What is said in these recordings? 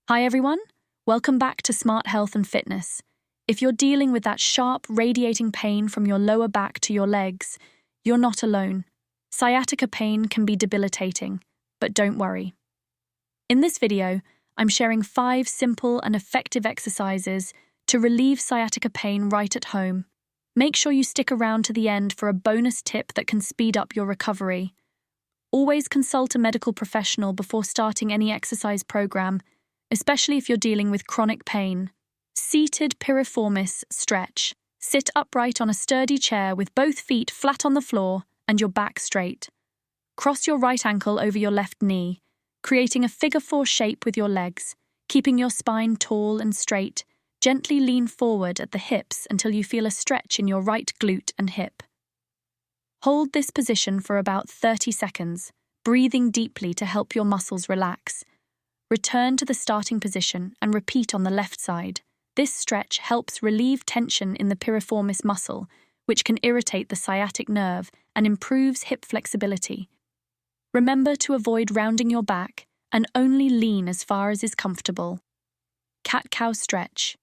Hi everyone, welcome back to Smart Health and Fitness. If you're dealing with that sharp, radiating pain from your lower back to your legs, you're not alone. Sciatica pain can be debilitating, but don't worry. In this video, I'm sharing 5 simple and effective exercises to relieve sciatica pain right at home. Make sure you stick around to the end for a bonus tip that can speed up your recovery. Always consult a medical professional before starting any exercise program, especially if you're dealing with chronic pain. Seated piriformis stretch. Sit upright on a sturdy chair with both feet flat on the floor and your back straight. Cross your right ankle over your left knee, creating a figure 4 shape with your legs, keeping your spine tall and straight. Gently lean forward at the hips until you feel a stretch in your right glute and hip. Hold this position for about 30 seconds, breathing deeply to help your muscles relax. Return to the starting position and repeat on the left side. This stretch helps relieve tension in the piriformis muscle, which can irritate the sciatic nerve and improves hip flexibility. Remember to avoid rounding your back and only lean as far as is comfortable. Cat-cow stretch.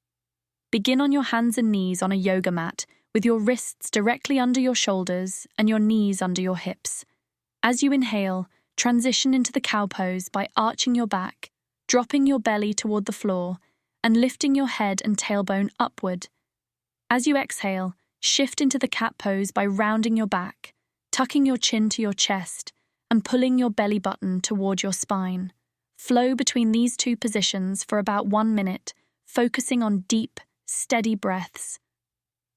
Begin on your hands and knees on a yoga mat, with your wrists directly under your shoulders and your knees under your hips. As you inhale, transition into the cow pose by arching your back, dropping your belly toward the floor, and lifting your head and tailbone upward. As you exhale, shift into the cat pose by rounding your back, tucking your chin to your chest, and pulling your belly button toward your spine. Flow between these two positions for about 1 minute, focusing on deep, steady breaths.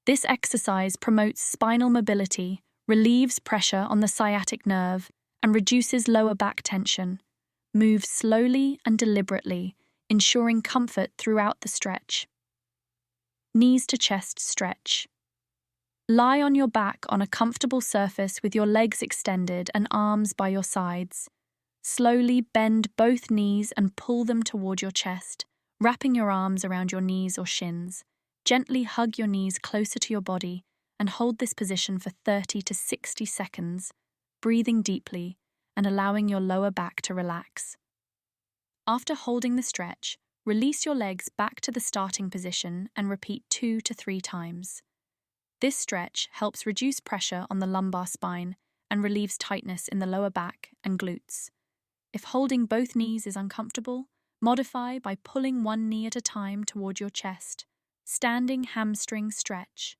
This exercise promotes spinal mobility, relieves pressure on the sciatic nerve, and reduces lower back tension. Move slowly and deliberately, ensuring comfort throughout the stretch. Knees to chest stretch. Lie on your back on a comfortable surface with your legs extended and arms by your sides. Slowly bend both knees and pull them toward your chest, wrapping your arms around your knees or shins. Gently hug your knees closer to your body and hold this position for 30 to 60 seconds, breathing deeply and allowing your lower back to relax. After holding the stretch, release your legs back to the starting position and repeat 2 to 3 times. This stretch helps reduce pressure on the lumbar spine and relieves tightness in the lower back and glutes. If holding both knees is uncomfortable, modify by pulling one knee at a time toward your chest. Standing hamstring stretch.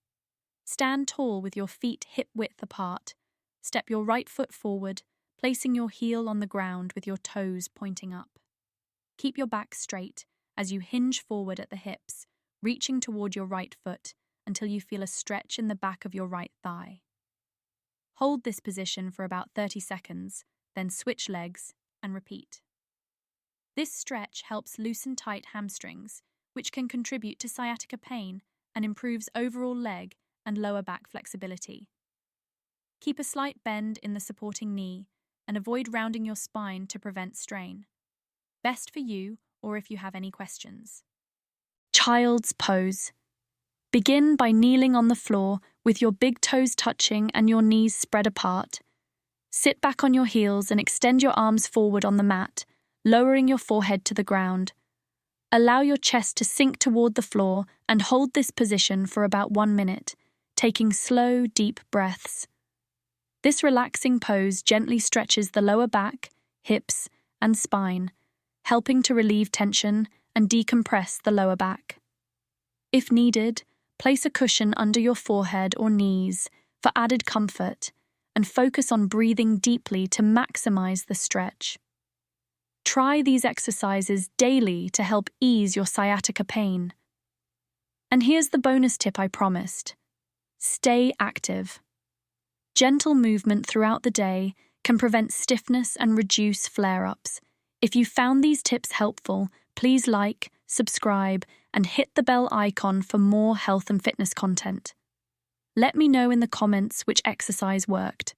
Stand tall with your feet hip-width apart. Step your right foot forward, placing your heel on the ground with your toes pointing up. Keep your back straight as you hinge forward at the hips, reaching toward your right foot until you feel a stretch in the back of your right thigh. Hold this position for about 30 seconds, then switch legs and repeat. This stretch helps loosen tight hamstrings, which can contribute to sciatica pain and improves overall leg and lower back flexibility. Keep a slight bend in the supporting knee and avoid rounding your spine to prevent strain. Best for you or if you have any questions. Child's pose. Begin by kneeling on the floor with your big toes touching and your knees spread apart. Sit back on your heels and extend your arms forward on the mat, lowering your forehead to the ground. Allow your chest to sink toward the floor and hold this position for about 1 minute, taking slow, deep breaths. This relaxing pose gently stretches the lower back, hips, and spine, helping to relieve tension and decompress the lower back. If needed, place a cushion under your forehead or knees for added comfort and focus on breathing deeply to maximize the stretch. Try these exercises daily to help ease your sciatica pain. And here's the bonus tip I promised. Stay active. Gentle movement throughout the day can prevent stiffness and reduce flare-ups. If you found these tips helpful, please like, subscribe, and hit the bell icon for more health and fitness content. Let me know in the comments which exercise worked.